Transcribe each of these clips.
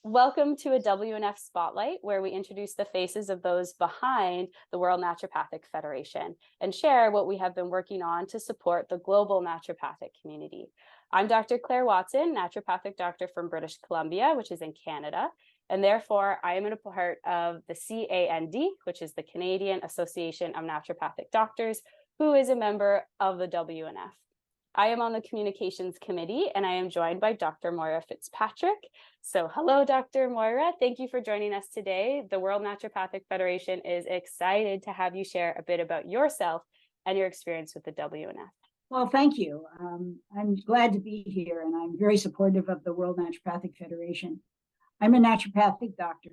Welcome to a WNF Spotlight, where we introduce the faces of those behind the World Naturopathic Federation and share what we have been working on to support the global naturopathic community. I'm Dr. Claire Watson, naturopathic doctor from British Columbia, which is in Canada, and therefore I am a part of the CAND, which is the Canadian Association of Naturopathic Doctors, who is a member of the WNF. I am on the communications committee and I am joined by Dr. Moira Fitzpatrick. So hello, Dr. Moira. Thank you for joining us today. The World Naturopathic Federation is excited to have you share a bit about yourself and your experience with the WNF. Well, thank you. I'm glad to be here and I'm very supportive of the World Naturopathic Federation. I'm a naturopathic doctor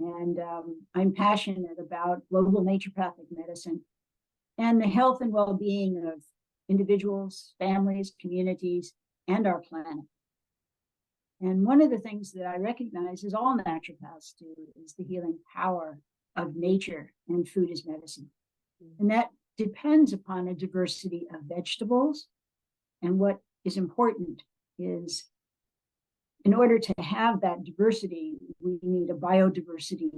and I'm passionate about global naturopathic medicine and the health and well-being of individuals, families, communities, and our planet. And one of the things that I recognize is all naturopaths do is the healing power of nature and food as medicine. And that depends upon a diversity of vegetables. And what is important is in order to have that diversity, we need a biodiversity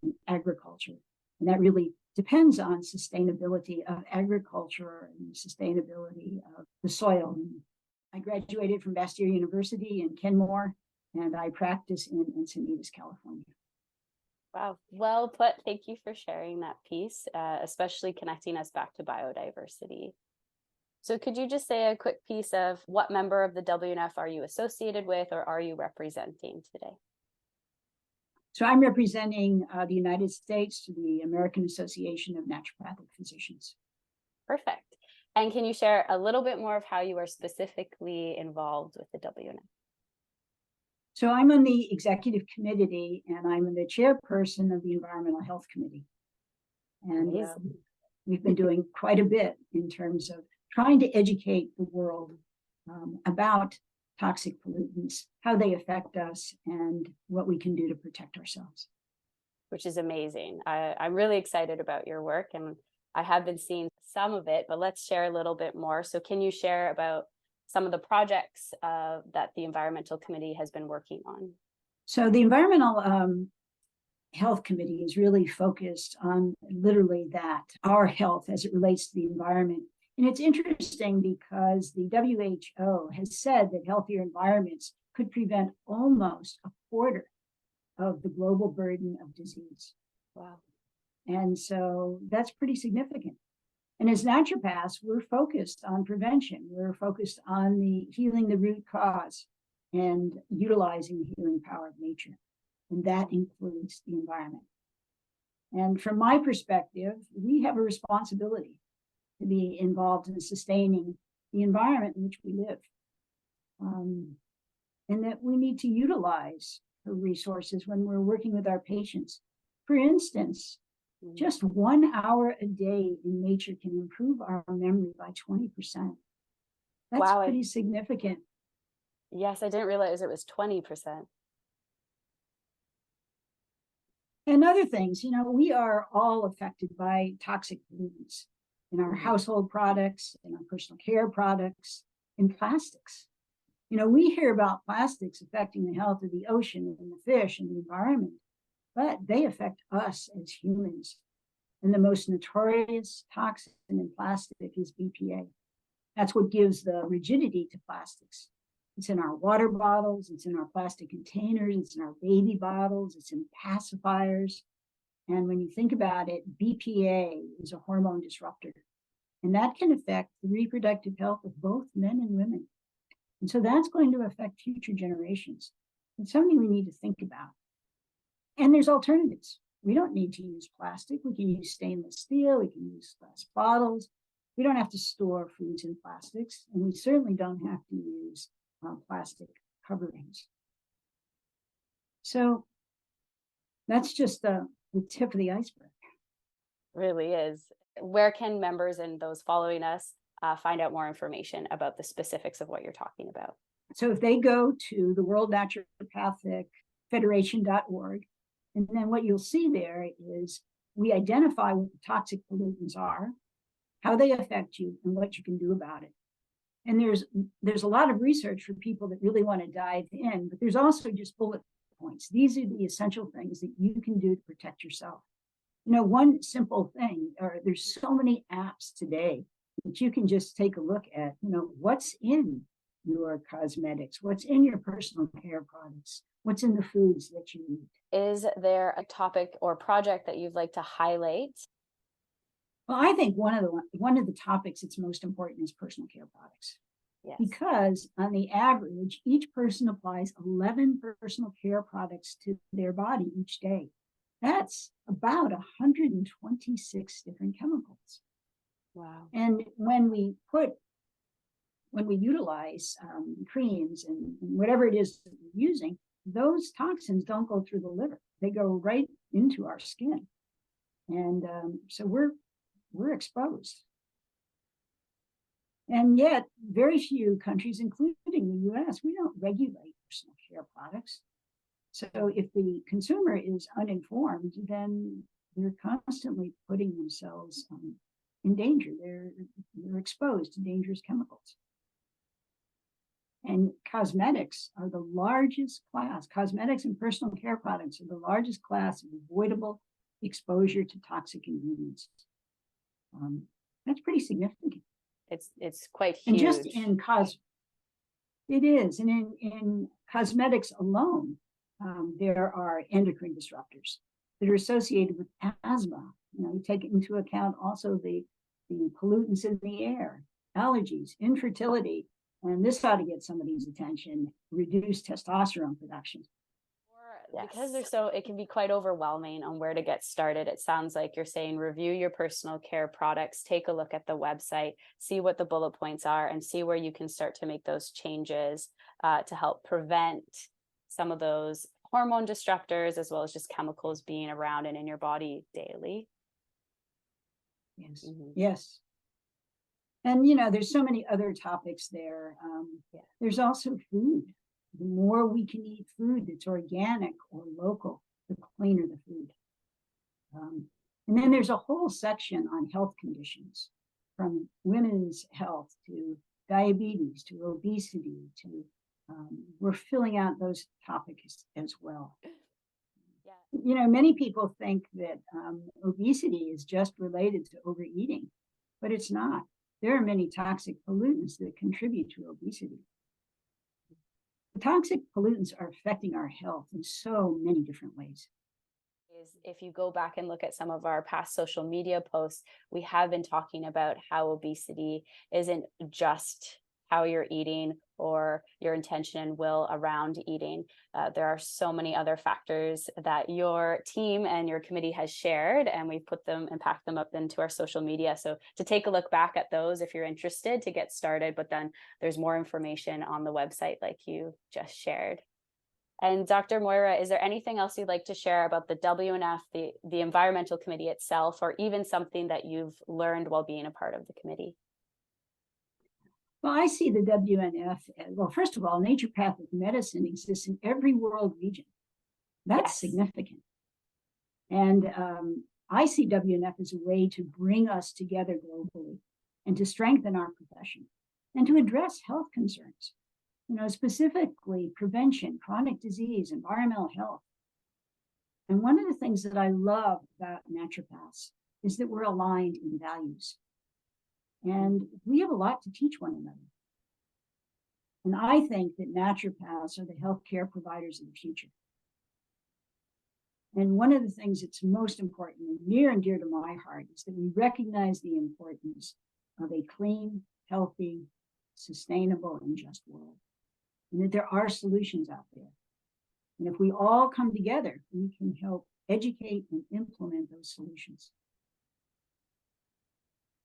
in agriculture. And that really depends on sustainability of agriculture and sustainability of the soil. I graduated from Bastyr University in Kenmore, and I practice in Encinitas, California. Wow, well put. Thank you for sharing that piece, especially connecting us back to biodiversity. So could you just say a quick piece of what member of the WNF are you associated with or are you representing today? So I'm representing the United States to the American Association of Naturopathic Physicians. Perfect. And can you share a little bit more of how you are specifically involved with the WNF? So I'm on the executive committee and I'm the chairperson of the Environmental Health Committee. And we've been doing quite a bit in terms of trying to educate the world about toxic pollutants, how they affect us, and what we can do to protect ourselves. Which is amazing. I'm really excited about your work and I have been seeing some of it, but let's share a little bit more. So can you share about some of the projects that the Environmental Committee has been working on? So the Environmental Health Committee is really focused on literally that, our health as it relates to the environment. And it's interesting because the WHO has said that healthier environments could prevent almost a quarter of the global burden of disease. Wow. And so that's pretty significant. And as naturopaths, we're focused on prevention. We're focused on the healing the root cause and utilizing the healing power of nature. And that includes the environment. And from my perspective, we have a responsibility to be involved in sustaining the environment in which we live. And that we need to utilize the resources when we're working with our patients. For instance, just 1 hour a day in nature can improve our memory by 20%. That's pretty significant. Yes, I didn't realize it was 20%. And other things, we are all affected by toxic pollutants in our household products, in our personal care products, in plastics. We hear about plastics affecting the health of the ocean and the fish and the environment, but they affect us as humans. And the most notorious toxin in plastic is BPA. That's what gives the rigidity to plastics. It's in our water bottles, it's in our plastic containers, it's in our baby bottles, it's in pacifiers. And when you think about it, BPA is a hormone disruptor, and that can affect the reproductive health of both men and women. And so that's going to affect future generations. It's something we need to think about. And there's alternatives. We don't need to use plastic. We can use stainless steel. We can use glass bottles. We don't have to store foods in plastics. And we certainly don't have to use plastic coverings. So that's just the tip of the iceberg. Really is. Where can members and those following us find out more information about the specifics of what you're talking about? So if they go to the World Naturopathic Federation.org, and then what you'll see there is we identify what the toxic pollutants are, how they affect you, and what you can do about it. And there's a lot of research for people that really want to dive in, but there's also just bullet points. These are the essential things that you can do to protect yourself. You know, one simple thing, or there's so many apps today that you can just take a look at, you know, what's in your cosmetics, what's in your personal care products, what's in the foods that you eat. Is there a topic or project that you'd like to highlight? Well, I think one of the topics that's most important is personal care products. Yes. Because on the average, each person applies 11 personal care products to their body each day. That's about 126 different chemicals. Wow. And when we utilize creams and whatever it is that we're using, those toxins don't go through the liver. They go right into our skin. And so we're exposed. And yet, very few countries, including the US, we don't regulate personal care products. So if the consumer is uninformed, then they're constantly putting themselves in danger. They're exposed to dangerous chemicals. And cosmetics are the largest class. Cosmetics and personal care products are the largest class of avoidable exposure to toxic ingredients. That's pretty significant. It's quite huge. And just in it is, and in cosmetics alone, there are endocrine disruptors that are associated with asthma. You know, you take into account also the pollutants in the air, allergies, infertility, and this ought to get somebody's attention: reduced testosterone production. Yes. Because it can be quite overwhelming on where to get started. It sounds like you're saying review your personal care products, take a look at the website, see what the bullet points are, and see where you can start to make those changes to help prevent some of those hormone disruptors, as well as just chemicals being around and in your body daily. Yes. Mm-hmm. Yes. And, you know, there's so many other topics there. There's also food. The more we can eat food that's organic or local, the cleaner the food. And then there's a whole section on health conditions, from women's health to diabetes to obesity to we're filling out those topics as well. Yeah. You know, many people think that obesity is just related to overeating, but it's not. There are many toxic pollutants that contribute to obesity. The toxic pollutants are affecting our health in so many different ways. If you go back and look at some of our past social media posts, we have been talking about how obesity isn't just how you're eating or your intention and will around eating. There are so many other factors that your team and your committee has shared, and we've put them and packed them up into our social media. So to take a look back at those if you're interested to get started, but then there's more information on the website like you just shared. And Dr. Moira, is there anything else you'd like to share about the WNF, the environmental committee itself, or even something that you've learned while being a part of the committee? Well, I see the WNF, well, first of all, naturopathic medicine exists in every world region. That's significant. And I see WNF as a way to bring us together globally and to strengthen our profession and to address health concerns, you know, specifically prevention, chronic disease, environmental health. And one of the things that I love about naturopaths is that we're aligned in values. And we have a lot to teach one another. And I think that naturopaths are the healthcare providers of the future. And one of the things that's most important and near and dear to my heart is that we recognize the importance of a clean, healthy, sustainable, and just world. And that there are solutions out there. And if we all come together, we can help educate and implement those solutions.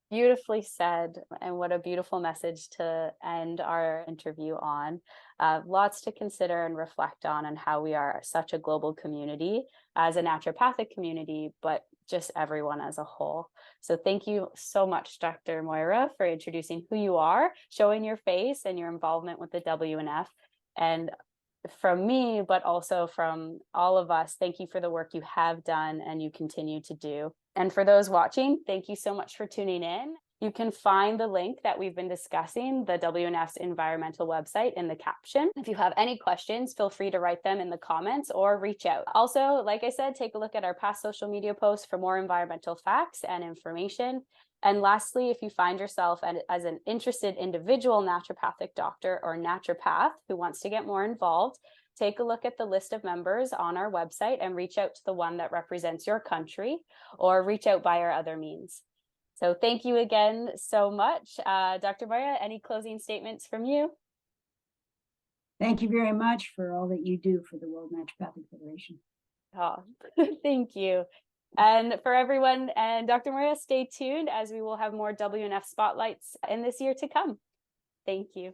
Beautifully said, and what a beautiful message to end our interview on. Lots to consider and reflect on how we are such a global community as a naturopathic community, but just everyone as a whole. So thank you so much, Dr. Moira, for introducing who you are, showing your face and your involvement with the WNF. And from me, but also from all of us, thank you for the work you have done and you continue to do. And for those watching, thank you so much for tuning in. You can find the link that we've been discussing, the WNF's environmental website, in the caption. If you have any questions, feel free to write them in the comments or reach out. Also, like I said, take a look at our past social media posts for more environmental facts and information. And lastly, if you find yourself as an interested individual naturopathic doctor or naturopath who wants to get more involved, take a look at the list of members on our website and reach out to the one that represents your country, or reach out by our other means. So thank you again so much. Dr. Moira, any closing statements from you? Thank you very much for all that you do for the World Naturopathic Federation. Oh, thank you. And for everyone and Dr. Moira, stay tuned as we will have more WNF spotlights in this year to come. Thank you.